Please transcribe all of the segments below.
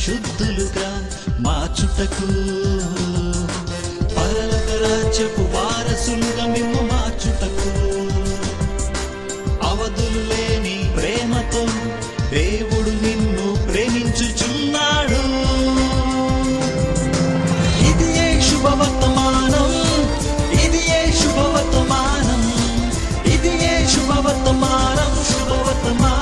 పరిశుద్ధులుగా మార్చుటకు, పరలోక రాజ్యపు వారసులుగా మిమ్ము మార్చుటకు, అవధులు లేని ప్రేమతో దేవుడు నిన్ను ప్రేమించుచున్నాడు. ఇది ఏ శుభవర్తమానం, ఇది ఏ శుభవర్తమానం, ఇది ఏ శుభవర్తమానం, శుభవర్తమానం.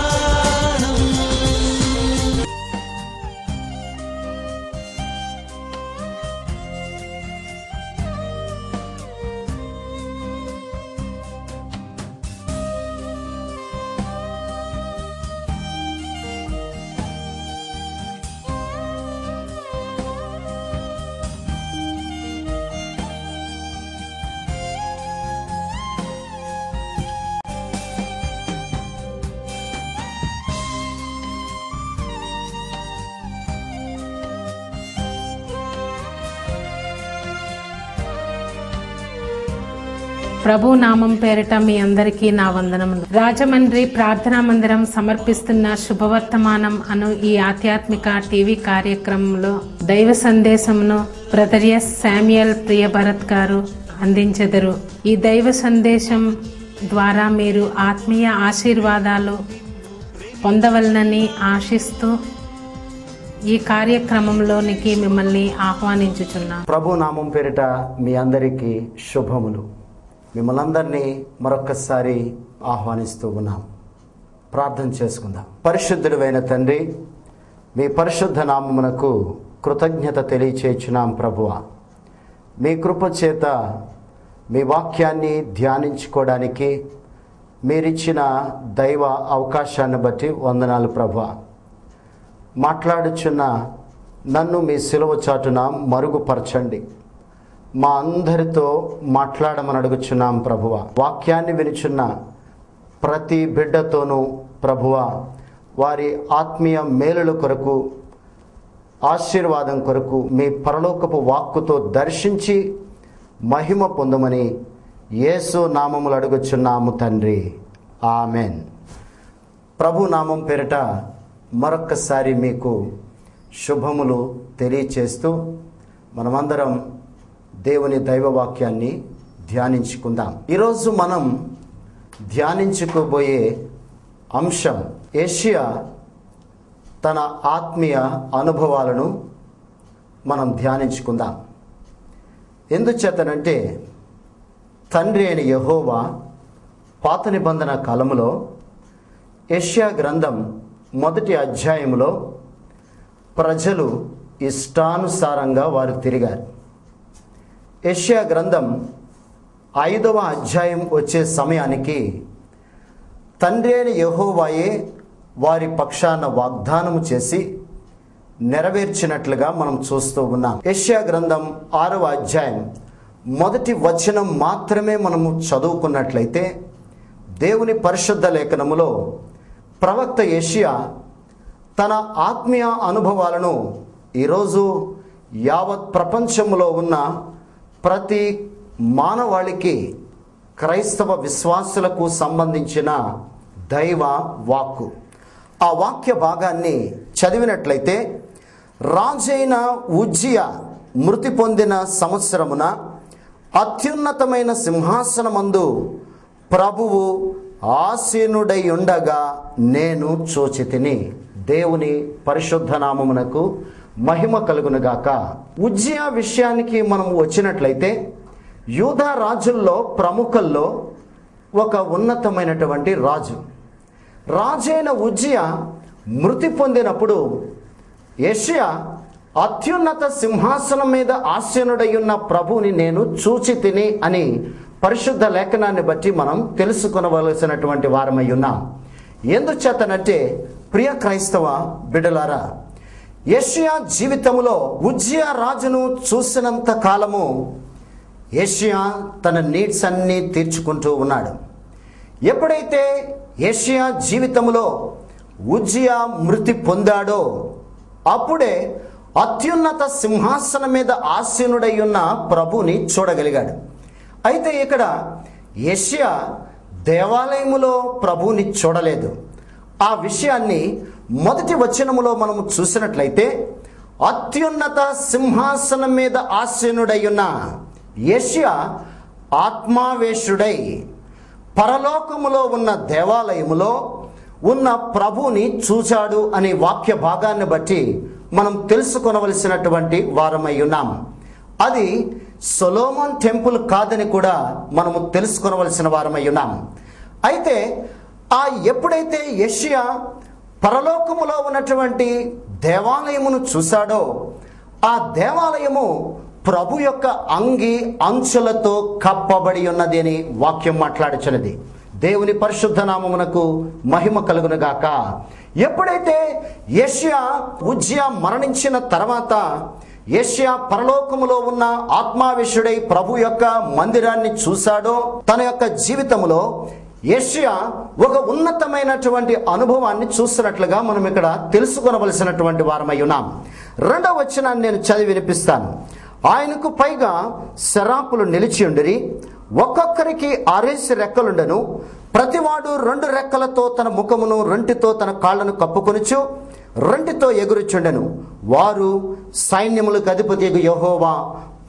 ప్రభు నామం పేరిట మీ అందరికీ నా వందనములు. రాజమండ్రి ప్రార్థనా మందిరం సమర్పిస్తున్న శుభవర్తమానం అను ఈ ఆధ్యాత్మిక టీవీ కార్యక్రమంలో దైవ సందేశమును brother S Samuel Priya Bharat గారు అందించెదరు. ఈ దైవ సందేశం ద్వారా మీరు ఆత్మీయ ఆశీర్వాదాలు పొందవలనని ఆశిస్తూ ఈ కార్యక్రమంలోనికి మిమ్మల్ని ఆహ్వానించుచున్నాం. ప్రభు నామం పేరిట మీ అందరికీ శుభములు. మిమ్మల్ని అందరినీ మరొక్కసారి ఆహ్వానిస్తూ ఉన్నాం. ప్రార్థన చేసుకుందాం. పరిశుద్ధుడైన తండ్రి, మీ పరిశుద్ధ నామమునకు కృతజ్ఞత తెలియచేయుచున్నాం. ప్రభువా, మీ కృప చేత మీ వాక్యాన్ని ధ్యానించుకోవడానికి మీరిచ్చిన దైవ అవకాశాన్ని బట్టి వందనాలు. ప్రభువా, మాట్లాడుచున్న నన్ను మీ సిలువ చాటున మరుగుపరచండి. మా అందరితో మాట్లాడమని అడుగుచున్నాం. ప్రభువా, వాక్యాన్ని వినుచున్న ప్రతి బిడ్డతోనూ ప్రభువా, వారి ఆత్మీయ మేలుల కొరకు, ఆశీర్వాదం కొరకు మీ పరలోకపు వాక్కుతో దర్శించి మహిమ పొందమని యేసు నామములు అడుగుచున్నాము తండ్రి. ఆమెన్. ప్రభు నామం పేరిట మరొక్కసారి మీకు శుభములు తెలియచేస్తూ మనమందరం దేవుని దైవవాక్యాన్ని ధ్యానించుకుందాం. ఈరోజు మనం ధ్యానించుకోబోయే అంశం యేషయా తన ఆత్మీయ అనుభవాలను మనం ధ్యానించుకుందాం. ఎందుచేతనంటే తండ్రి అయిన యెహోవా పాత నిబంధన కాలములో యేషయా గ్రంథం 1వ అధ్యాయములో ప్రజలు ఇష్టానుసారంగా వారు తిరిగారు. యేషయా గ్రంథం 5వ అధ్యాయం వచ్చే సమయానికి తండ్రి అయిన యెహోవాయే వారి పక్షాన వాగ్దానము చేసి నెరవేర్చినట్లుగా మనం చూస్తూ ఉన్నాం. యేషయా గ్రంథం 6వ అధ్యాయం 1వ వచనం మాత్రమే మనము చదువుకున్నట్లయితే దేవుని పరిశుద్ధ లేఖనములో ప్రవక్త యేషయా తన ఆత్మీయ అనుభవాలను ఈరోజు యావత్ ప్రపంచంలో ఉన్న ప్రతి మానవాళికి, క్రైస్తవ విశ్వాసులకు సంబంధించిన దైవ వాక్కు. ఆ వాక్య భాగాన్ని చదివినట్లయితే, రాజైన ఉజ్జియా మృతి పొందిన సంవత్సరమున అత్యున్నతమైన సింహాసనమందు ప్రభువు ఆసీనుడై ఉండగా నేను చూచితిని. దేవుని పరిశుద్ధ నామమునకు మహిమ కలుగునుగాక. ఉజ్జియా విషయానికి మనం వచ్చినట్లయితే యూదా రాజుల్లో ప్రముఖుల్లో ఒక ఉన్నతమైనటువంటి రాజు. రాజైన ఉజ్జియా మృతి పొందినప్పుడు యేషయా అత్యున్నత సింహాసనం మీద ఆసీనుడై ఉన్న ప్రభువుని నేను చూచితిని అని పరిశుద్ధ లేఖనాన్ని బట్టి మనం తెలుసుకొనవలసినటువంటి వారమై ఉన్నాం. ఎందుచేతనంటే ప్రియ క్రైస్తవ బిడ్డలారా, యేషయా జీవితంలో ఉజ్జియా రాజును చూసినంత కాలము యేషయా తన నీడ్స్ అన్నీ తీర్చుకుంటూ ఉన్నాడు. ఎప్పుడైతే యేషయా జీవితంలో ఉజ్జియా మృతి పొందాడో అప్పుడే అత్యున్నత సింహాసనం మీద ఆసీనుడై ఉన్న ప్రభుని చూడగలిగాడు. అయితే ఇక్కడ యేషయా దేవాలయములో ప్రభుని చూడలేదు. ఆ విషయాన్ని మొదటి వచనములో మనము చూసినట్లయితే అత్యున్నత సింహాసనం మీద ఆసీనుడై ఉన్న యెషయా ఆత్మావేశుడై పరలోకములో ఉన్న దేవాలయములో ఉన్న ప్రభుని చూచాడు అనే వాక్య భాగాన్ని బట్టి మనం తెలుసుకొనవలసినటువంటి వారమై ఉన్నాం. అది సొలొమోన్ టెంపుల్ కాదని కూడా మనము తెలుసుకొనవలసిన వారమై ఉన్నాం. అయితే ఎప్పుడైతే యెషయా పరలోకములో ఉన్నటువంటి దేవాలయమును చూశాడో, ఆ దేవాలయము ప్రభు యొక్క అంగి అంచులతో కప్పబడి ఉన్నది అని వాక్యం మాట్లాడుచున్నది. దేవుని పరిశుద్ధ నామమునకు మహిమ కలుగునుగాక. ఎప్పుడైతే యెషయా ఉజ్జియా మరణించిన తర్వాత యెషయా పరలోకములో ఉన్న ఆత్మావేశుడై ప్రభు యొక్క మందిరాన్ని చూశాడో, తన యొక్క జీవితంలో యెషయా ఒక ఉన్నతమైనటువంటి అనుభవాన్ని చూస్తున్నట్లుగా మనం ఇక్కడ తెలుసుకొనవలసినటువంటి వారమై ఉన్నాం. 2వ వచనాన్ని నేను చదివి వినిపిస్తాను. ఆయనకు పైగా శరాపులు నిలిచి ఉండిరి, ఒక్కొక్కరికి 6 రెక్కలుండెను. ప్రతివాడు 2 రెక్కలతో తన ముఖమును, 2తో తన కాళ్లను కప్పుకొనుచు 2తో ఎగురుచుండెను. వారు సైన్యములకు అధిపతి యెహోవా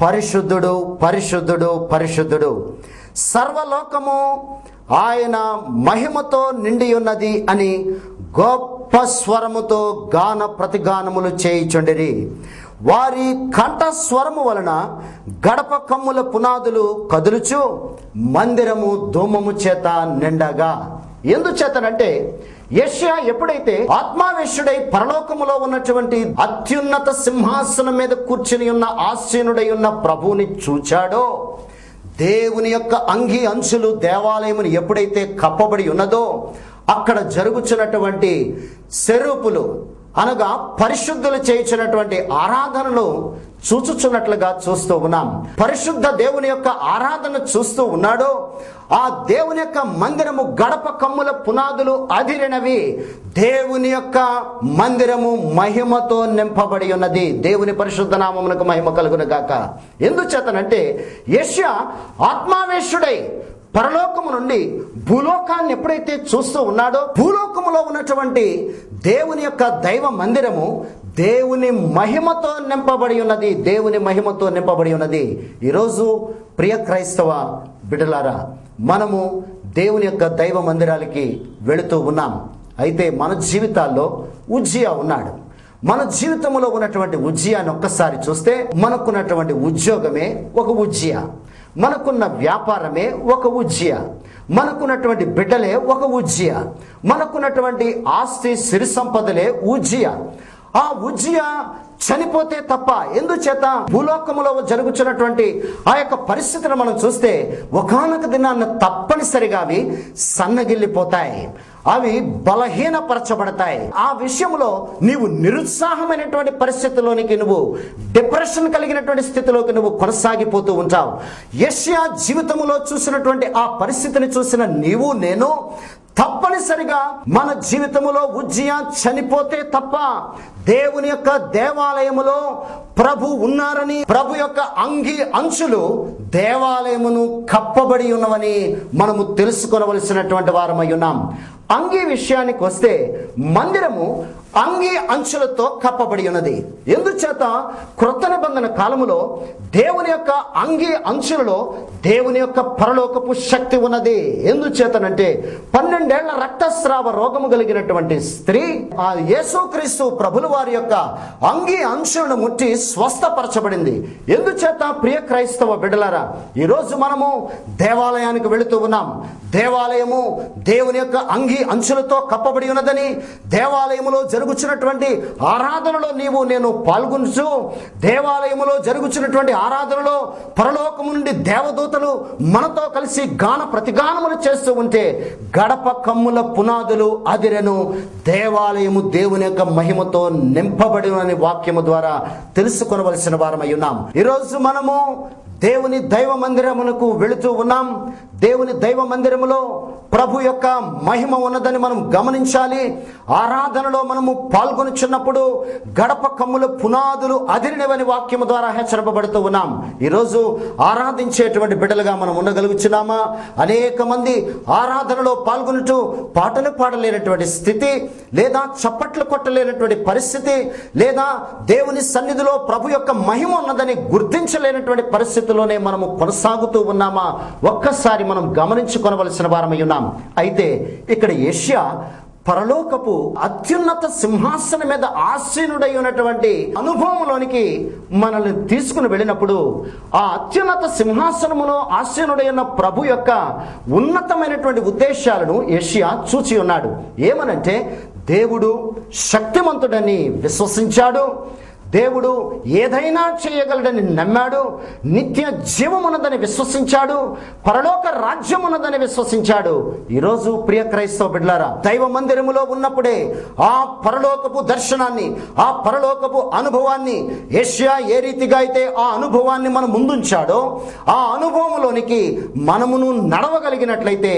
పరిశుద్ధుడు, పరిశుద్ధుడు, పరిశుద్ధుడు, సర్వలోకము ఆయన మహిమతో నిండి ఉన్నది అని గొప్ప స్వరముతో గాన ప్రతిగానములు చేయుచుండిరి. వారి కంఠస్వరము వలన గడప కమ్ముల పునాదులు కదులుచు మందిరము ధూమము చేత నిండగా. ఎందుచేతనంటే యెషయా ఎప్పుడైతే ఆత్మావేశుడై పరలోకములో ఉన్నటువంటి అత్యున్నత సింహాసనం మీద కూర్చుని ఉన్న ఆసీనుడై ఉన్న ప్రభువుని చూచాడో, దేవుని యొక్క అంగి అంచులు దేవాలయమును ఎప్పుడైతే కప్పబడి ఉన్నదో, అక్కడ జరుగుచున్నటువంటి సెరూపులు అనగా పరిశుద్ధులు చేయించినటువంటి ఆరాధనలు చూచుచున్నట్లుగా చూస్తూ ఉన్నాం. పరిశుద్ధ దేవుని యొక్క ఆరాధన చూస్తూ ఉన్నాడు. ఆ దేవుని యొక్క మందిరము గడప కమ్ముల పునాదులు అదిరినవి. దేవుని యొక్క మందిరము మహిమతో నింపబడి ఉన్నది. దేవుని పరిశుద్ధ నామమునకు మహిమ కలుగును గాక. ఎందుచేతనంటే యెషయా ఆత్మావేశుడై పరలోకము నుండి భూలోకాన్ని ఎప్పుడైతే చూస్తూ ఉన్నాడో, భూలోకములో ఉన్నటువంటి దేవుని యొక్క దైవ మందిరము దేవుని మహిమతో నింపబడి ఉన్నది. దేవుని మహిమతో నింపబడి ఉన్నది. ఈరోజు ప్రియ క్రైస్తవ బిడ్డలారా, మనము దేవుని యొక్క దైవ మందిరాలకి వెళుతూ ఉన్నాం. అయితే మన జీవితాల్లో ఉజ్జియా ఉన్నాడు. మన జీవితంలో ఉన్నటువంటి ఉజ్జియాని ఒక్కసారి చూస్తే, మనకున్నటువంటి ఉద్యోగమే ఒక ఉజ్జియా, మనకున్న వ్యాపారమే ఒక ఉజ్జియా, మనకున్నటువంటి బిడ్డలే ఒక ఉజ్జియా, మనకున్నటువంటి ఆస్తి సిరి సంపదలే ఉజ్జియా. ఆ ఉజ్జియా చనిపోతే తప్ప, ఎందుచేత భూలోకములో జరుగుతున్నటువంటి ఆ యొక్క పరిస్థితిని మనం చూస్తే ఒకానొక దినాన్న తప్పనిసరిగా అవి సన్నగిల్లిపోతాయి, అవి బలహీనపరచబడతాయి. ఆ విషయంలో నీవు నిరుత్సాహమైనటువంటి పరిస్థితిలోనికి, నువ్వు డిప్రెషన్ కలిగినటువంటి స్థితిలోకి నువ్వు కొనసాగిపోతూ ఉంటావు. యెషయా జీవితంలో చూసినటువంటి ఆ పరిస్థితిని చూసిన నీవు నేను తప్పనిసరిగా మన జీవితంలో ఉజ్జియా చనిపోతే తప్ప దేవుని యొక్క దేవాలయములో ప్రభు ఉన్నారని, ప్రభు యొక్క అంగి అంచులు దేవాలయమును కప్పబడి ఉన్నవని మనము తెలుసుకొనవలసినటువంటి వారమై ఉన్నాం. అంగి విషయానికి వస్తే, మందిరము అంగి అంచులతో కప్పబడి ఉన్నది. ఎందుచేత క్రొత్త నిబంధన కాలములో దేవుని యొక్క అంగి అంచులలో దేవుని యొక్క పరలోకపు శక్తి ఉన్నది. ఎందుచేతనంటే 12 ఏళ్ల రక్తస్రావ రోగము కలిగినటువంటి స్త్రీ ఆ యేసుక్రీస్తు ప్రభుల వారి యొక్క అంగి అంచులను ముట్టి స్వస్థపరచబడింది. ఎందుచేత ప్రియ క్రైస్తవ బిడ్డలారా, ఈరోజు మనము దేవాలయానికి వెళుతూ ఉన్నాం. దేవాలయము దేవుని యొక్క అంగి అంచులతో కప్పబడి ఉన్నదని, దేవాలయములో జరుగుతున్నటువంటి ఆరాధనలో నీవు నేను పాల్గొంచు, దేవాలయములో జరుగుతున్నటువంటి ఆరాధనలో పరలోకము నుండి దేవదూతలు మనతో కలిసి గాన ప్రతిగానములు చేస్తూ ఉంటే గడప కమ్ముల పునాదులు అదిరెను, దేవాలయము దేవుని యొక్క మహిమతో నింపబడినని వాక్యము ద్వారా తెలుసుకొనవలసిన వారమై ఉన్నాం. ఈరోజు మనము దేవుని దైవ మందిరమునకు వెళుతూ ఉన్నాం. దేవుని దైవ మందిరములో ప్రభు యొక్క మహిమ ఉన్నదని మనం గమనించాలి. ఆరాధనలో మనము పాల్గొనుచున్నప్పుడు గడప కమ్ముల పునాదులు అదిరినవని వాక్యము ద్వారా హెచ్చరింపబడుతూ ఉన్నాం. ఈరోజు ఆరాధించేటువంటి బిడ్డలుగా మనం ఉండగలుగుతున్నామా? అనేక మంది ఆరాధనలో పాల్గొనుటూ పాటలు పాడలేనటువంటి స్థితి, లేదా చప్పట్లు కొట్టలేనటువంటి పరిస్థితి, లేదా దేవుని సన్నిధిలో ప్రభు యొక్క మహిమ ఉన్నదని గుర్తించలేనటువంటి పరిస్థితిలోనే మనము కొనసాగుతూ ఉన్నామా? ఒక్కసారి మనం గమనించుకొనవలసిన వారమై ఉన్నాం. అయితే ఇక్కడ యేషయా పరలోకపు అత్యున్నత సింహాసనం మీద ఆసీనుడై ఉన్నటువంటి అనుభవంలోనికి మనల్ని తీసుకుని వెళ్ళినప్పుడు, ఆ అత్యున్నత సింహాసనములో ఆసీనుడై ఉన్న ప్రభు యొక్క ఉన్నతమైనటువంటి ఉద్దేశాలను యేషయా చూచి ఉన్నాడు. ఏమనంటే, దేవుడు శక్తిమంతుడని విశ్వసించాడు, దేవుడు ఏదైనా చేయగలడని నమ్మాడు, నిత్య జీవమున్నదని విశ్వసించాడు, పరలోక రాజ్యమున్నదని విశ్వసించాడు. ఈరోజు ప్రియ క్రైస్తవ బిడ్డలారా, దైవ మందిరములో ఉన్నప్పుడే ఆ పరలోకపు దర్శనాన్ని, ఆ పరలోకపు అనుభవాన్ని, యేషయా ఏ రీతిగా అయితే ఆ అనుభవాన్ని మన ముందుంచాడో, ఆ అనుభవంలోనికి మనమును నడవగలిగినట్లయితే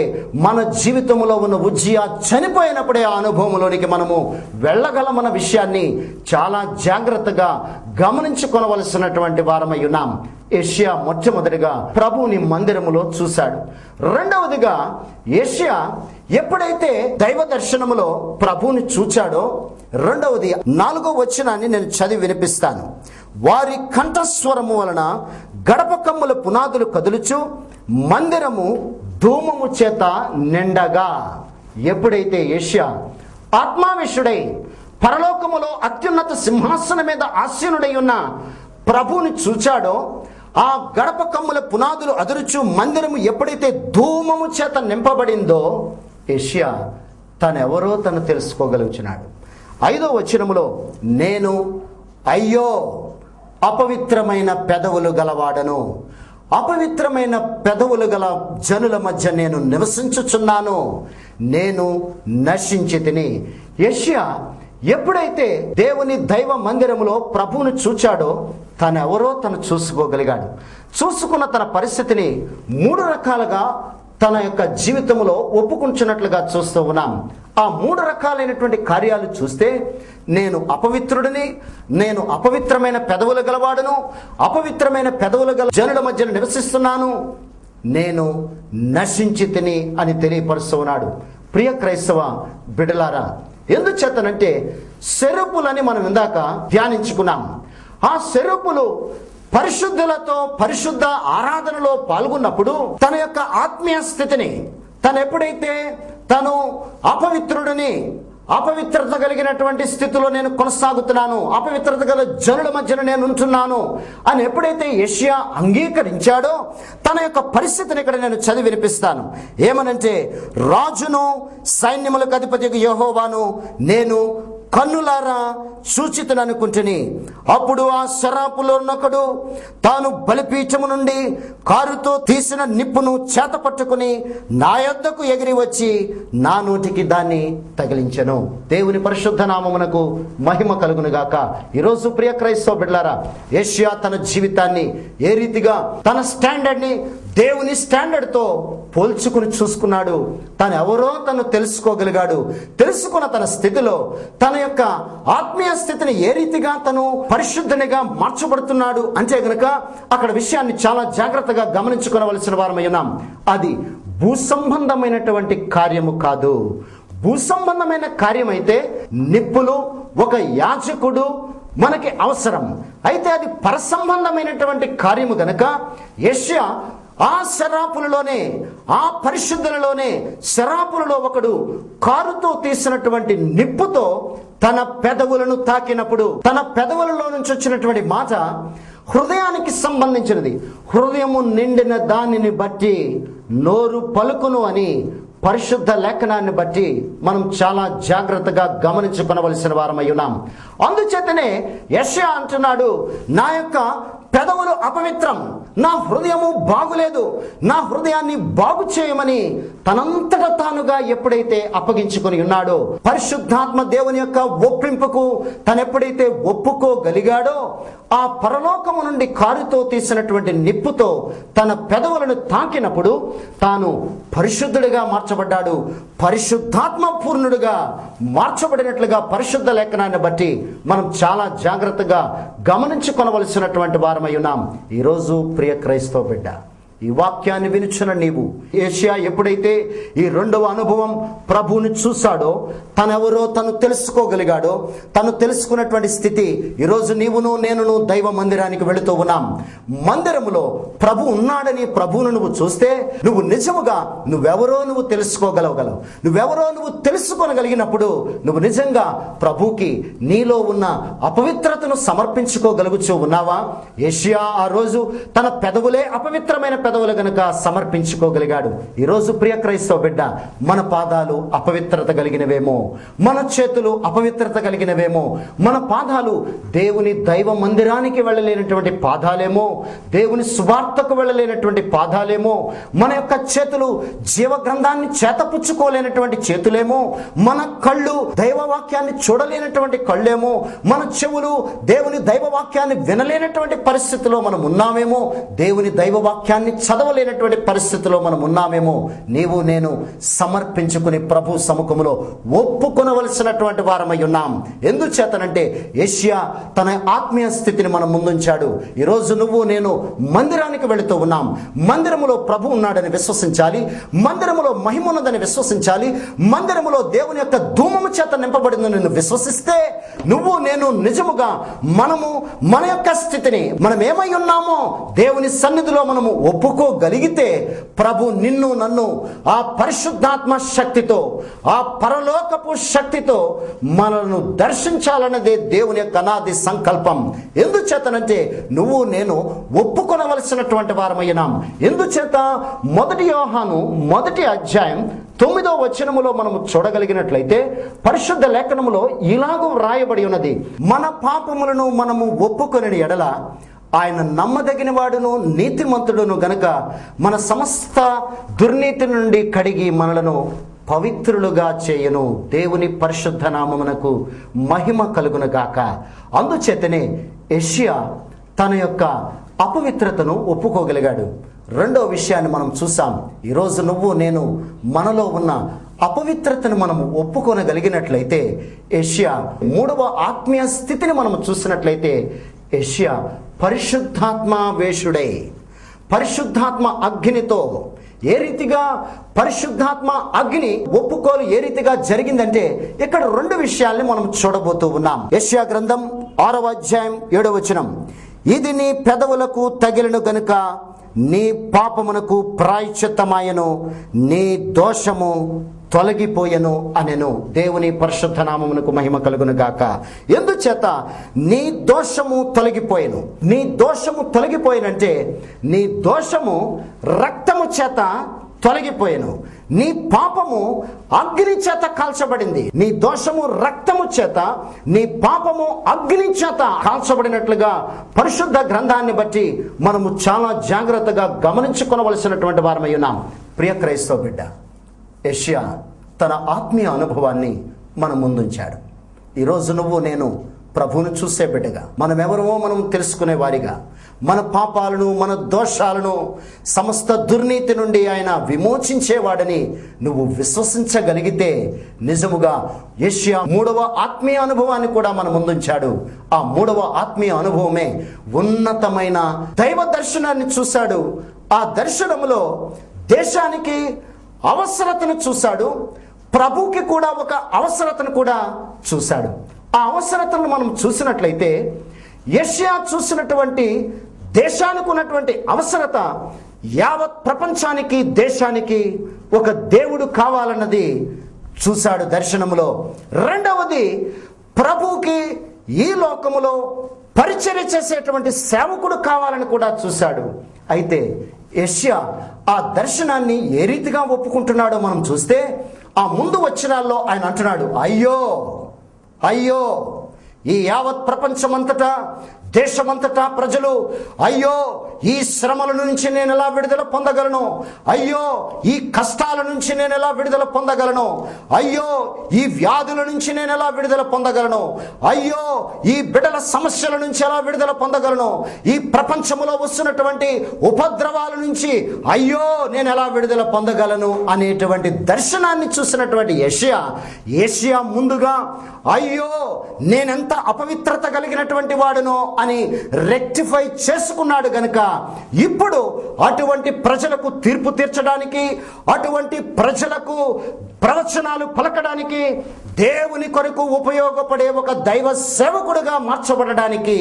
మన జీవితంలో ఉన్న ఉజ్జియా చనిపోయినప్పుడే ఆ అనుభవంలోనికి మనము వెళ్ళగలమన్న విషయాన్ని చాలా జాగ్రత్తగా గమనించుకొనవలసినటువంటి వారమై ఉన్నాం. యేషయా మొట్టమొదటిగా ప్రభువుని మందిరములో చూశాడు. రెండవదిగా యేషయా ఎప్పుడైతే దైవ దర్శనములో ప్రభువుని చూచాడో, రెండవది 4వ వచనాన్ని నేను చదివి వినిపిస్తాను. వారి కంఠస్వరము వలన గడప కమ్ముల పునాదులు కదులుచు మందిరము ధూమము చేత నిండగా. ఎప్పుడైతే యేషయా ఆత్మావేశుడై పరలోకములో అత్యున్నత సింహాసనం మీద ఆసీనుడై ఉన్న ప్రభువుని చూచాడో, ఆ గడప కమ్ముల పునాదులు అదురుచు మందిరము ఎప్పుడైతే ధూమము చేత నింపబడిందో, యేషయా తనెవరో తను తెలుసుకోగలుగుచున్నాడు. 5వ వచనములో, నేను అయ్యో అపవిత్రమైన పెదవులు గలవాడను, అపవిత్రమైన పెదవులు గల జనుల మధ్య నేను నివసించుచున్నాను, నేను నశించి తిని. యేషయా ఎప్పుడైతే దేవుని దైవ మందిరములో ప్రభువును చూచాడో, తనెవరో తను చూసుకోగలిగాడు. చూసుకున్న తన పరిస్థితిని 3 రకాలుగా తన యొక్క జీవితంలో ఒప్పుకుంటున్నట్లుగా చూస్తూ ఉన్నాం. ఆ 3 రకాలైనటువంటి కార్యాలు చూస్తే, నేను అపవిత్రుడిని, నేను అపవిత్రమైన పెదవులు గలవాడును, అపవిత్రమైన పెదవులు గల జనుల మధ్య నివసిస్తున్నాను, నేను నశించి తిని అని తెలియపరుస్తూ ఉన్నాడు. ప్రియ క్రైస్తవ బిడ్డలారా, ఎందుచేతనంటే సెరుపులని మనం ఇందాక ధ్యానించుకున్నాం. ఆ సెరుపులు పరిశుద్ధులతో పరిశుద్ధ ఆరాధనలో పాల్గొన్నప్పుడు తన యొక్క ఆత్మీయ స్థితిని, తను ఎప్పుడైతే తను అపవిత్రుడిని, అపవిత్రత కలిగినటువంటి స్థితిలో నేను కొనసాగుతున్నాను, అపవిత్రత గల జనుల మధ్యన నేను ఉంటున్నాను అని ఎప్పుడైతే యేషయా అంగీకరించాడో, తన యొక్క పరిస్థితిని ఇక్కడ నేను చదివి వినిపిస్తాను. ఏమనంటే, రాజును సైన్యములకు అధిపతికి యెహోవాను నేను కన్నులారా సూచితననుకుంటుని. అప్పుడు ఆ శరాపులోనొకడు తాను బలిపీఠము నుండి కారుతో తీసిన నిప్పును చేత పట్టుకుని నా యొద్దకు ఎగిరి వచ్చి నా నోటికి దాన్ని తగిలించెను. దేవుని పరిశుద్ధ నామమునకు మహిమ కలుగును గాక. ఈరోజు ప్రియ క్రైస్తవ బిడ్డలారా, యేషయా తన జీవితాన్ని ఏ రీతిగా తన స్టాండర్డ్ని దేవుని స్టాండర్డ్తో పోల్చుకుని చూసుకున్నాడు. తను ఎవరో తను తెలుసుకోగలిగాడు. తెలుసుకున్న తన స్థితిలో తన యొక్క ఆత్మీయ స్థితిని ఏ రీతిగా తను పరిశుద్ధునిగా మార్చబడుతున్నాడు అంటే గనుక అక్కడ విషయాన్ని చాలా జాగ్రత్తగా గమనించుకోవలసిన వారమై ఉన్నాం. అది భూసంబంధమైనటువంటి కార్యము కాదు. భూసంబంధమైన కార్యం అయితే నిప్పులు ఒక యాజకుడు మనకి అవసరం. అయితే అది పరసంబంధమైనటువంటి కార్యము గనక యేషయా ఆ శరాపులలోనే, ఆ పరిశుద్ధులలోనే శరాపులలో ఒకడు కారుతో తీసినటువంటి నిప్పుతో తన పెదవులను తాకినప్పుడు, తన పెదవులలో నుంచి వచ్చినటువంటి మాట హృదయానికి సంబంధించినది. హృదయము నిండిన దానిని బట్టి నోరు పలుకును అని పరిశుద్ధ లేఖనాన్ని బట్టి మనం చాలా జాగ్రత్తగా గమనించుకొనవలసిన వారమై ఉన్నాం. అందుచేతనే యెషయా అంటున్నాడు, నా యొక్క పెదవులు అపవిత్రం, నా హృదయము బాగులేదు, నా హృదయాన్ని బాగు చేయమని తనంతట తానుగా ఎప్పుడైతే అప్పగించుకొని ఉన్నాడో, పరిశుద్ధాత్మ దేవుని యొక్క ఒప్పింపుకు తనెప్పుడైతే ఒప్పుకోగలిగాడో, ఆ పరలోకము నుండి కారుతో తీసినటువంటి నిప్పుతో తన పెదవులను తాకినప్పుడు తాను పరిశుద్ధుడిగా మార్చబడ్డాడు. పరిశుద్ధాత్మ పూర్ణుడిగా మార్చబడినట్లుగా పరిశుద్ధ లేఖనాన్ని బట్టి మనం చాలా జాగ్రత్తగా గమనించుకొనవలసినటువంటి వారమై ఉన్నాం. ఈరోజు ప్రియ క్రైస్తవ బిడ్డ, ఈ వాక్యాన్ని వినుచున్న నీవు, యేషయా ఎప్పుడైతే ఈ రెండవ అనుభవం ప్రభువుని చూశాడో, తనెవరో తను తెలుసుకోగలిగాడో, తను తెలుసుకున్నటువంటి స్థితి ఈరోజు నీవును నేనును దైవ మందిరానికి వెళుతూ ఉన్నాం. మందిరములో ప్రభు ఉన్నాడని ప్రభువును నువ్వు చూస్తే నువ్వు నిజముగా నువ్వెవరో నువ్వు తెలుసుకోగలగలవు. నువ్వెవరో నువ్వు తెలుసుకోగలిగినప్పుడు నువ్వు నిజంగా ప్రభుకి నీలో ఉన్న అపవిత్రతను సమర్పించుకోగలుగుతూ ఉన్నావా? యేషయా ఆ రోజు తన పెదవులే అపవిత్రమైన పెదవులు గనుక సమర్పించుకోగలిగాడు. ఈరోజు ప్రియ క్రైస్తవ బిడ్డ, మన పాదాలు అపవిత్రత కలిగినవేమో, మన చేతులు అపవిత్రత కలిగినవేమో, మన పాదాలు దేవుని దైవ మందిరానికి వెళ్ళలేనటువంటి పాదాలేమో, దేవుని సువార్తకు వెళ్ళలేనటువంటి పాదాలేమో, మన యొక్క చేతులు జీవ గ్రంథాన్ని చేతపుచ్చుకోలేనటువంటి చేతులేమో, మన కళ్ళు దైవవాక్యాన్ని చూడలేనటువంటి కళ్ళేమో, మన చెవులు దేవుని దైవవాక్యాన్ని వినలేనటువంటి పరిస్థితిలో మనం ఉన్నామేమో, దేవుని దైవవాక్యాన్ని చదవలేనటువంటి పరిస్థితిలో మనం ఉన్నామేమో. నీవు నేను సమర్పించుకుని ప్రభు సముఖంలో ఒప్పుకొనవలసినటువంటి వారమై ఉన్నాం. ఎందుచేతనంటే యేషయా తన ఆత్మీయ స్థితిని మనం ముందుంచాడు. ఈరోజు నువ్వు నేను మందిరానికి వెళుతూ ఉన్నాం. మందిరములో ప్రభు ఉన్నాడని విశ్వసించాలి, మందిరములో మహిమ ఉన్నదని విశ్వసించాలి, మందిరములో దేవుని యొక్క ధూమము చేత నింపబడిందని నువ్వు విశ్వసిస్తే నువ్వు నేను నిజముగా మనము మన యొక్క స్థితిని మనం ఏమై ఉన్నామో దేవుని సన్నిధిలో మనము ఒప్పుకోగలిగితే ప్రభు నిన్ను నన్ను ఆ పరిశుద్ధాత్మ శక్తితో, ఆ పరలోకపు శక్తితో మనను దర్శించాలన్నదే దేవుని యొక్క అనాది సంకల్పం. ఎందుచేతనంటే నువ్వు నేను ఒప్పుకొనవలసినటువంటి వారమయ్యాం. ఎందుచేత 1 యోహాను 1వ అధ్యాయం 9వ వచనములో మనము చూడగలిగినట్లయితే పరిశుద్ధ లేఖనములో ఇలాగూ వ్రాయబడి ఉన్నది, మన పాపములను మనము ఒప్పుకొనిన ఎడల ఆయన నమ్మదగిన వాడును నీతిమంతుడును గనుక మన సమస్త దుర్నీతి నుండి కడిగి మనలను పవిత్రులుగా చేయను. దేవుని పరిశుద్ధ నామమునకు మహిమ కలుగును గాక. అందుచేతనే యేషయా తన యొక్క అపవిత్రతను ఒప్పుకోగలిగాడు. రెండో విషయాన్ని మనం చూసాం. ఈరోజు నువ్వు నేను మనలో ఉన్న అపవిత్రతను మనము ఒప్పుకొనగలిగినట్లయితే, యేషయా 3వ ఆత్మీయ స్థితిని మనము చూసినట్లయితే, యేషయా పరిశుద్ధాత్మ వేషుడై పరిశుద్ధాత్మ అగ్నితో, ఏ రీతిగా పరిశుద్ధాత్మ అగ్ని ఒప్పుకోలు ఏ రీతిగా జరిగిందంటే ఇక్కడ 2 విషయాల్ని మనం చూడబోతూ ఉన్నాం. యెషయా గ్రంథం 6వ అధ్యాయం 7వ వచనం, ఇది నీ పెదవులకు తగిలిన గనుక నీ పాపమునకు ప్రాయశ్చిత్తమాయను, నీ దోషము తొలగిపోయెను అనెను. దేవుని పరిశుద్ధ నామమునకు మహిమ కలుగును గాక. ఎందుచేత నీ దోషము తొలగిపోయెను. నీ దోషము తొలగిపోయినంటే నీ దోషము రక్తము చేత తొలగిపోయెను, నీ పాపము అగ్ని చేత కాల్చబడింది. నీ దోషము రక్తము చేత, నీ పాపము అగ్ని చేత కాల్చబడినట్లుగా పరిశుద్ధ గ్రంథాన్ని బట్టి మనము చాలా జాగ్రత్తగా గమనించుకొనవలసినటువంటి వారమై ఉన్నాం. ప్రియ క్రైస్తవ బిడ్డ, యేషయా తన ఆత్మీయ అనుభవాన్ని మన ముందుంచాడు. ఈరోజు నువ్వు నేను ప్రభువును చూసే బిడ్డగా, మనమెవరమో మనం తెలుసుకునే వారిగా, మన పాపాలను మన దోషాలను సమస్త దుర్నీతి నుండి ఆయన విమోచించేవాడని నువ్వు విశ్వసించగలిగితే నిజముగా యేషయా 3వ ఆత్మీయ అనుభవాన్ని కూడా మన ముందుంచాడు. ఆ 3వ ఆత్మీయ అనుభవమే ఉన్నతమైన దైవ దర్శనాన్ని చూశాడు. ఆ దర్శనములో దేశానికి అవసరతను చూశాడు, ప్రభుకి కూడా ఒక అవసరతను కూడా చూశాడు. ఆ అవసరతను మనం చూసినట్లయితే యేషయా చూసినటువంటి దేశానికి ఉన్నటువంటి అవసరత యావత్ ప్రపంచానికి, దేశానికి ఒక దేవుడు కావాలన్నది చూశాడు దర్శనములో. రెండవది, ప్రభుకి ఈ లోకములో పరిచర్య చేసేటువంటి సేవకుడు కావాలని కూడా చూశాడు. అయితే యేషయా ఆ దర్శనాన్ని ఏ రీతిగా ఒప్పుకుంటున్నాడో మనం చూస్తే ఆ ముందు వచనాల్లో ఆయన అంటున్నాడు, అయ్యో అయ్యో, ఈ యావత్ ప్రపంచమంతటా దేశమంతటా ప్రజలు అయ్యో ఈ శ్రమల నుంచి నేను ఎలా విడుదల పొందగలను, అయ్యో ఈ కష్టాల నుంచి నేను ఎలా విడుదల పొందగలను, అయ్యో ఈ వ్యాధుల నుంచి నేను ఎలా విడుదల పొందగలను, అయ్యో ఈ బిడ్డల సమస్యల నుంచి ఎలా విడుదల పొందగలను, ఈ ప్రపంచంలో వస్తున్నటువంటి ఉపద్రవాల నుంచి అయ్యో నేను ఎలా విడుదల పొందగలను అనేటువంటి దర్శనాన్ని చూసినటువంటి యెషయా ముందుగా అయ్యో నేనెంత అపవిత్రత కలిగినటువంటి వాడునో అని రెక్టిఫై చేసుకున్నాడు గనుక ఇప్పుడు అటువంటి ప్రజలకు తీర్పు తీర్చడానికి, అటువంటి ప్రజలకు ప్రవచనాలు పలకడానికి, దేవుని కొరకు ఉపయోగపడే ఒక దైవ సేవకుడుగా మార్చబడడానికి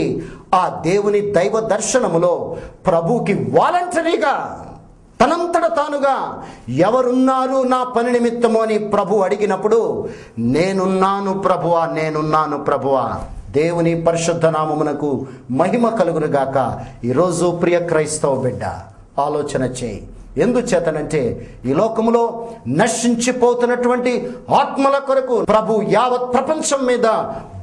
ఆ దేవుని దైవ దర్శనములో ప్రభుకి వాలంటరీగా తనంతట తానుగా ఎవరున్నారు నా పని నిమిత్తము అని ప్రభు అడిగినప్పుడు నేనున్నాను ప్రభువా, నేనున్నాను ప్రభువా. దేవుని పరిశుద్ధ నామమునకు మహిమ కలుగునుగాక. ఈరోజు ప్రియ క్రైస్తవ బిడ్డ ఆలోచన చేయి. ఎందుచేతనంటే ఈ లోకములో నశించిపోతున్నటువంటి ఆత్మల కొరకు ప్రభు యావత్ ప్రపంచం మీద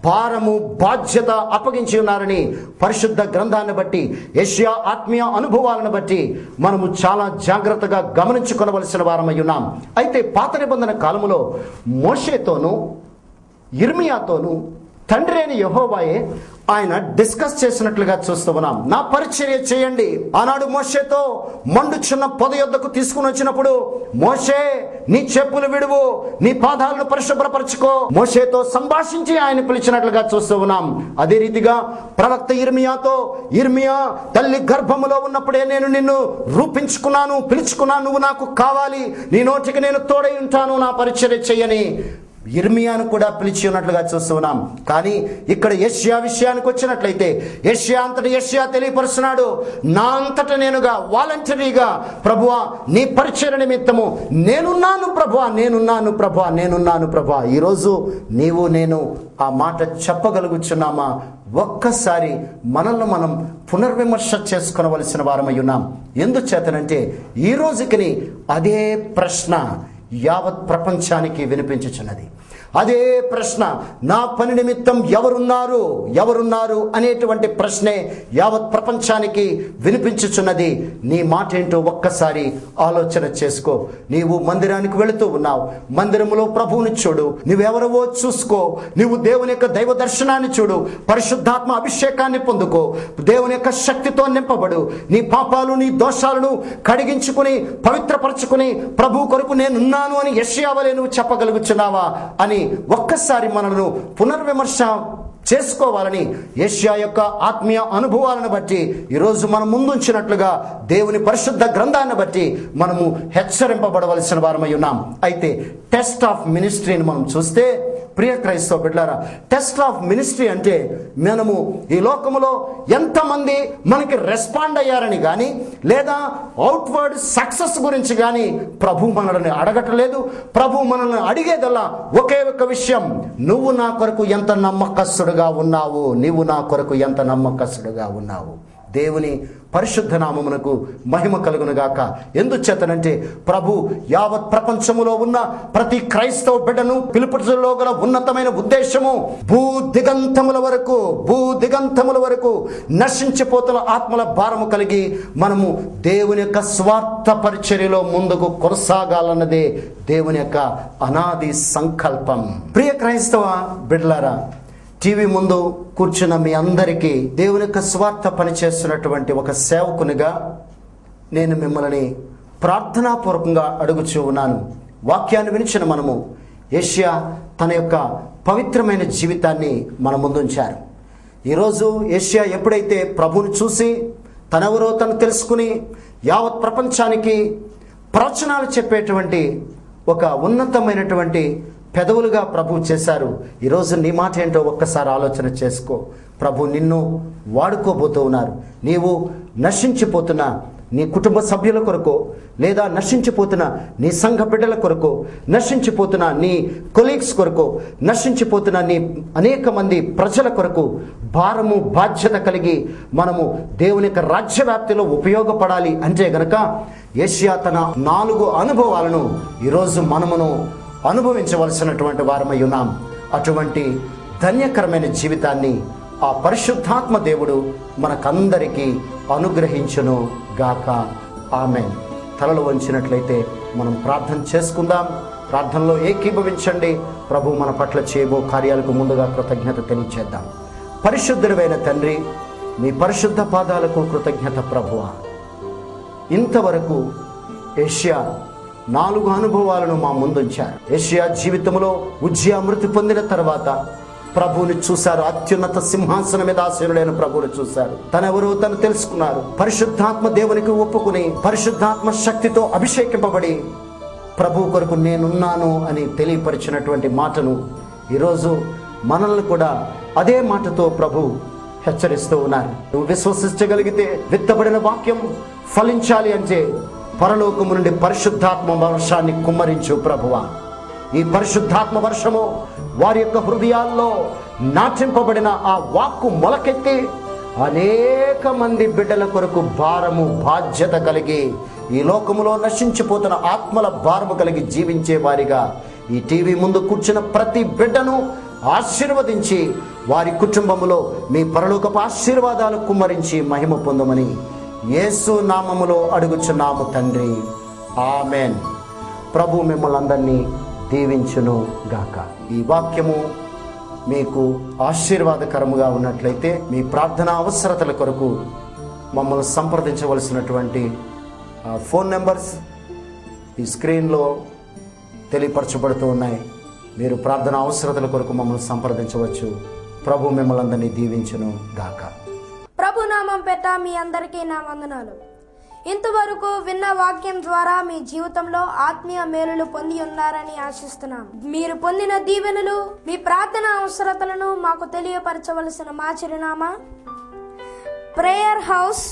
భారము బాధ్యత అప్పగించి ఉన్నారని పరిశుద్ధ గ్రంథాన్ని బట్టి, యెషయా ఆత్మీయ అనుభవాలను బట్టి మనము చాలా జాగ్రత్తగా గమనించుకొనవలసిన వారమై ఉన్నాం. అయితే పాత నిబంధన కాలములో మోషేతోనూ యిర్మీయాతోనూ తండ్రి అయిన యెహోవాయే ఆయన డిస్కస్ చేసినట్లుగా చూస్తూ ఉన్నాం. నా పరిచర్య చేయండి. ఆనాడు మోషేతో మండుచున్న పొద యొద్దకు తీసుకుని వచ్చినప్పుడు మోషే నీ చెప్పులు విడువు, నీ పాదాలను పరిశుభ్రపరచుకో, మోషేతో సంభాషించి ఆయన పిలిచినట్లుగా చూస్తూ ఉన్నాం. అదే రీతిగా ప్రవక్త యిర్మీయాతో, యిర్మీయా తల్లి గర్భములో ఉన్నప్పుడే నేను నిన్ను రూపించుకున్నాను, పిలుచుకున్నాను, నువ్వు నాకు కావాలి, నీ నోటికి నేను తోడై ఉంటాను, నా పరిచర్య చెయ్యని యిర్మీయాను కూడా పిలిచి ఉన్నట్లుగా చూస్తున్నాం. కానీ ఇక్కడ యెషయా విషయానికి వచ్చినట్లయితే యెషయా అంతటి యెషయా తెలియపరుస్తున్నాడు, నా అంతట నేనుగా వాలంటరీగా ప్రభువా నీ పరిచర్య నిమిత్తము నేనున్నాను ప్రభువా, నేనున్నాను ప్రభువా, నేనున్నాను ప్రభువా. ఈరోజు నీవు నేను ఆ మాట చెప్పగలుగుచున్నామా? ఒక్కసారి మనల్ని మనం పునర్విమర్శ చేసుకొనవలసిన వారమై ఉన్నాం. ఎందుచేతనంటే ఈ రోజుకి అదే ప్రశ్న యావత్ ప్రపంచానికి వినిపించుచున్నది. అదే ప్రశ్న, నా పని నిమిత్తం ఎవరున్నారు అనేటువంటి ప్రశ్నే యావత్ ప్రపంచానికి వినిపించుచున్నది. నీ మాట ఏంటో ఒక్కసారి ఆలోచన చేసుకో. నీవు మందిరానికి వెళుతూ ఉన్నావు, మందిరములో ప్రభువుని చూడు, నువ్వెవరవో చూసుకో, నువ్వు దేవుని యొక్క దైవ దర్శనాన్ని చూడు, పరిశుద్ధాత్మ అభిషేకాన్ని పొందుకో, దేవుని యొక్క శక్తితో నింపబడు, నీ పాపాలు నీ దోషాలను కడిగించుకుని పవిత్రపరచుకుని ప్రభు కొరకు నేనున్నాను అని యెషయా వలె నువ్వు చెప్పగలుగుచున్నావా అని ఒక్కసారి మనను పునర్విమర్శ చేసుకోవాలని యెషయా యొక్క ఆత్మీయ అనుభవాలను బట్టి ఈరోజు మనం ముందుంచినట్లుగా దేవుని పరిశుద్ధ గ్రంథాన్ని బట్టి మనము హెచ్చరింపబడవలసిన వారమై ఉన్నాం. అయితే టెస్ట్ ఆఫ్ మినిస్ట్రీని మనం చూస్తే ప్రియ క్రైస్తవ బిడ్డలారా, టెస్ట్ ఆఫ్ మినిస్ట్రీ అంటే మనము ఈ లోకములో ఎంతమంది మనకి రెస్పాండ్ అయ్యారని కానీ లేదా అవుట్వర్డ్ సక్సెస్ గురించి కానీ ప్రభు మనల్ని అడగట్లేదు. ప్రభు మనల్ని అడిగేదల్లా ఒకే ఒక విషయం, నువ్వు నా కొరకు ఎంత నమ్మకస్తుడుగా ఉన్నావు, నీవు నా కొరకు ఎంత నమ్మకస్తుడుగా ఉన్నావు. దేవుని పరిశుద్ధ నామమునకు మహిమ కలుగునుగాక. ఎందుచేతనంటే ప్రభు యావత్ ప్రపంచములో ఉన్న ప్రతి క్రైస్తవ బిడ్డను పిలుపులో గల ఉన్నతమైన ఉద్దేశము భూ దిగంతముల వరకు నశించిపోతున్న ఆత్మల భారము కలిగి మనము దేవుని యొక్క స్వార్థ పరిచర్యలో ముందుకు కొనసాగాలన్నదే దేవుని యొక్క అనాది సంకల్పం. ప్రియ క్రైస్తవ బిడ్డలారా, టీవీ ముందు కూర్చున్న మీ అందరికీ దేవుని యొక్క స్వార్థ పనిచేస్తున్నటువంటి ఒక సేవకునిగా నేను మిమ్మల్ని ప్రార్థనాపూర్వకంగా అడుగుచూ ఉన్నాను. వాక్యాన్ని వినిచిన మనము యెషయా తన యొక్క పవిత్రమైన జీవితాన్ని మన ముందుంచారు. ఈరోజు యెషయా ఎప్పుడైతే ప్రభువుని చూసి తనెవరో తను తెలుసుకుని యావత్ ప్రపంచానికి ప్రవచనాలు చెప్పేటువంటి ఒక ఉన్నతమైనటువంటి పెదవులుగా ప్రభు చేశారు. ఈరోజు నీ మాట ఏంటో ఒక్కసారి ఆలోచన చేసుకో. ప్రభు నిన్ను వాడుకోబోతూ ఉన్నారు. నీవు నశించిపోతున్న నీ కుటుంబ సభ్యుల కొరకు, లేదా నశించిపోతున్న నీ సంఘ బిడ్డల కొరకు, నశించిపోతున్న నీ కొలీగ్స్ కొరకు, నశించిపోతున్న నీ అనేక మంది ప్రజల కొరకు భారము బాధ్యత కలిగి మనము దేవుని యొక్క రాజ్యవ్యాప్తిలో ఉపయోగపడాలి అంటే గనక యెషయా తన 4 అనుభవాలను ఈరోజు మనమును అనుభవించవలసినటువంటి వారమై ఉన్నాం. అటువంటి ధన్యకరమైన జీవితాన్ని ఆ పరిశుద్ధాత్మ దేవుడు మనకందరికీ అనుగ్రహించును గాక. ఆమేన్. తలలు వంచినట్లయితే మనం ప్రార్థన చేసుకుందాం. ప్రార్థనలో ఏకీభవించండి. ప్రభు మన పట్ల చేయబో కార్యాలకు ముందుగా కృతజ్ఞత తెలియచేద్దాం. పరిశుద్ధుడైన తండ్రి, మీ పరిశుద్ధ పాదాలకు కృతజ్ఞత ప్రభువా. ఇంతవరకు యేషయా 4 అనుభవాలను మా ముందుంచారు. యేషయా జీవితంలో ఉజ్జియా మృతి పొందిన తర్వాత ప్రభువుని చూశారు. అత్యున్నత సింహాసనం మీద ఆసీనుడైన ప్రభువుని చూశారు. తనెవరో తను తెలుసుకున్నారు. పరిశుద్ధాత్మ దేవునికి ఒప్పుకుని పరిశుద్ధాత్మ శక్తితో అభిషేకింపబడి ప్రభు కొరకు నేనున్నాను అని తెలియపరిచినటువంటి మాటను ఈరోజు మనల్ని కూడా అదే మాటతో ప్రభు హెచ్చరిస్తూ ఉన్నారు. నువ్వు విశ్వసించగలిగితే విత్తబడిన వాక్యం ఫలించాలి అంటే పరలోకము నుండి పరిశుద్ధాత్మ వర్షాన్ని కుమ్మరించు ప్రభువా. ఈ పరిశుద్ధాత్మ వర్షము వారి యొక్క హృదయాల్లో నాటింపబడిన ఆ వాక్కు మొలకెత్తి అనేక మంది బిడ్డల కొరకు భారము బాధ్యత కలిగి ఈ లోకములో నశించిపోతున్న ఆత్మల భారము కలిగి జీవించే వారిగా ఈ టీవీ ముందు కూర్చున్న ప్రతి బిడ్డను ఆశీర్వదించి వారి కుటుంబములో మీ పరలోకపు ఆశీర్వాదాలు కుమ్మరించి మహిమ పొందమని యేసు నామములో అడుగుచున్నాము తండ్రి. ఆమెన్. ప్రభు మిమ్మల్ని అందరినీ దీవించును గాక. ఈ వాక్యము మీకు ఆశీర్వాదకరముగా ఉన్నట్లయితే మీ ప్రార్థనా అవసరతల కొరకు మమ్మల్ని సంప్రదించవలసినటువంటి ఫోన్ నెంబర్స్ ఈ స్క్రీన్లో తెలియపరచబడుతూ ఉన్నాయి. మీరు ప్రార్థన అవసరతల కొరకు మమ్మల్ని సంప్రదించవచ్చు. ప్రభు మిమ్మల్ని అందరినీ దీవించును గాక. ప్రభు నామం పేట మీ అందరికీ నా వందనాలు. ఇంతవరకు విన్న వాక్యం ద్వారా మీ జీవితంలో ఆత్మీయ మేలులు పొంది ఉన్నారని ఆశిస్తున్నాం. మీరు పొందిన దీవెనలు, మీ ప్రార్థన అవసరతలను మాకు తెలియపరచవలసిన మా చిరునామా: prayer house,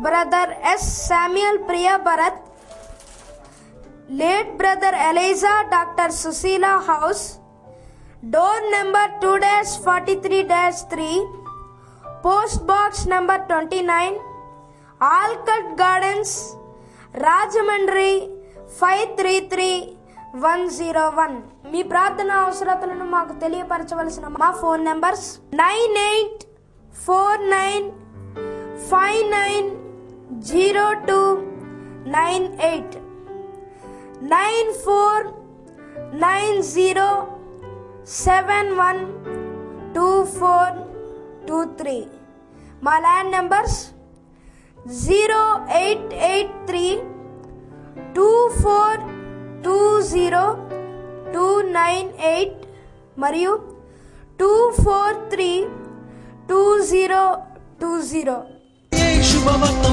brother S Samuel Priya Bharat, late brother Elijah doctor Sushila house, door number 2-43-3, post box number 29, Alcot Gardens, Rajahmundry 533101. మీ ప్రార్థన అవసరతలను మాకు తెలియపరచవలసిన మా ఫోన్ నంబర్స్ 9849590298, 9490712423. మా ల్యాండ్ నంబర్స్ 0883-2420-298 మరియు 243-2020. శుభవర్తమానం.